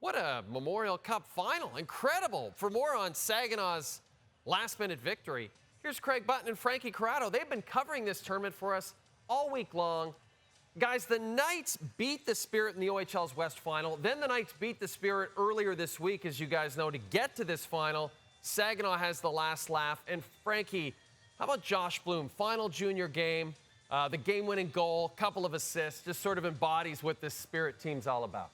What a Memorial Cup final. Incredible. For more on Saginaw's last-minute victory, here's Craig Button and Frankie Corrado. They've been covering this tournament for us all week long. Guys, the Knights beat the Spirit in the OHL's West Final. Then the Knights beat the Spirit earlier this week, as you guys know, to get to this final. Saginaw has the last laugh. And Frankie, how about Josh Bloom? Final junior game, the game-winning goal, couple of assists, just sort of embodies what this Spirit team's all about.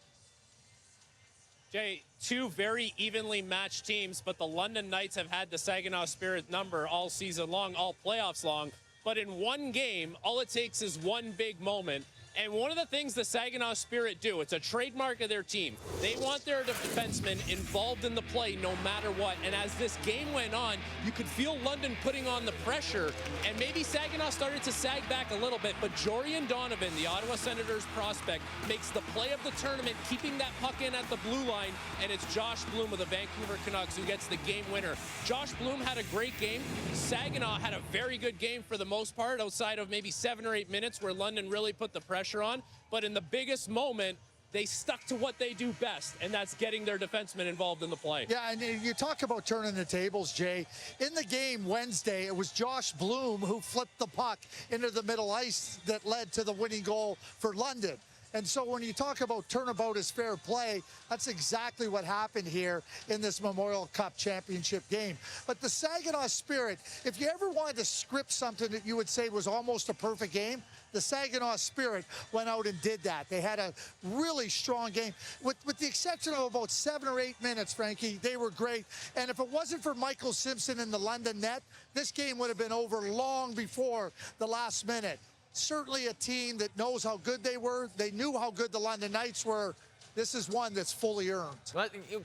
Jay, two very evenly matched teams, but the London Knights have had the Saginaw Spirit number all season long, all playoffs long. But in one game, all it takes is one big moment. And one of the things the Saginaw Spirit do, it's a trademark of their team. They want their defensemen involved in the play no matter what. And as this game went on, you could feel London putting on the pressure. And maybe Saginaw started to sag back a little bit. But Jorian Donovan, the Ottawa Senators prospect, makes the play of the tournament, keeping that puck in at the blue line. And it's Josh Bloom of the Vancouver Canucks who gets the game winner. Josh Bloom had a great game. Saginaw had a very good game for the most part, outside of maybe 7 or 8 minutes where London really put the pressure on, but in the biggest moment, they stuck to what they do best, and that's getting their defensemen involved in the play. Yeah, and you talk about turning the tables, Jay. In the game Wednesday, it was Josh Bloom who flipped the puck into the middle ice that led to the winning goal for London. And so when you talk about turnabout is fair play, that's exactly what happened here in this Memorial Cup championship game. But the Saginaw Spirit, if you ever wanted to script something that you would say was almost a perfect game, the Saginaw Spirit went out and did that. They had a really strong game. With the exception of about 7 or 8 minutes, Frankie, they were great. And if it wasn't for Michael Simpson in the London net, this game would have been over long before the last minute. Certainly a team that knows how good they were. They knew how good the London Knights were. This is one that's fully earned.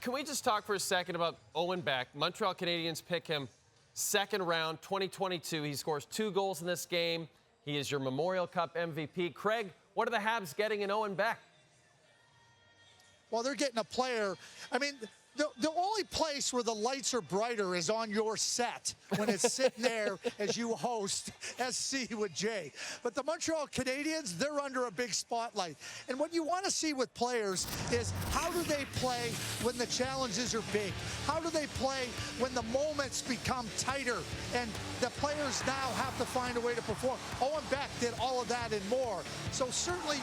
Can we just talk for a second about Owen Beck? Montreal Canadiens pick him second round, 2022. He scores 2 goals in this game. He is your Memorial Cup MVP. Craig, what are the Habs getting in Owen Beck? Well, they're getting a player. I mean, the only place where the lights are brighter is on your set when it's sitting there as you host SC with Jay. But the Montreal Canadiens, they're under a big spotlight. And what you want to see with players is how do they play when the challenges are big? How do they play when the moments become tighter and the players now have to find a way to perform? Owen Beck did all of that and more. So certainly,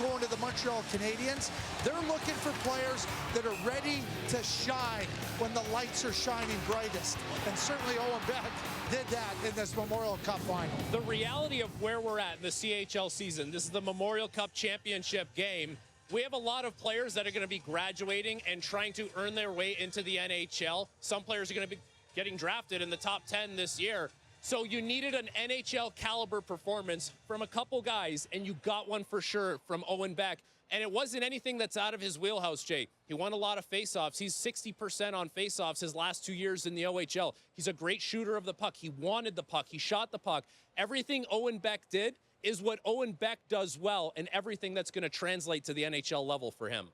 going to the Montreal Canadiens, they're looking for players that are ready to shine when the lights are shining brightest. And certainly Owen Beck did that in this Memorial Cup final. The reality of where we're at in the CHL season, this is the Memorial Cup championship game. We have a lot of players that are going to be graduating and trying to earn their way into the NHL. Some players are going to be getting drafted in the top 10 this year. So you needed an NHL caliber performance from a couple guys, and you got one for sure from Owen Beck. And it wasn't anything that's out of his wheelhouse, Jay. He won a lot of faceoffs. He's 60% on faceoffs his last 2 years in the OHL. He's a great shooter of the puck. He wanted the puck. He shot the puck. Everything Owen Beck did is what Owen Beck does well, and everything that's going to translate to the NHL level for him.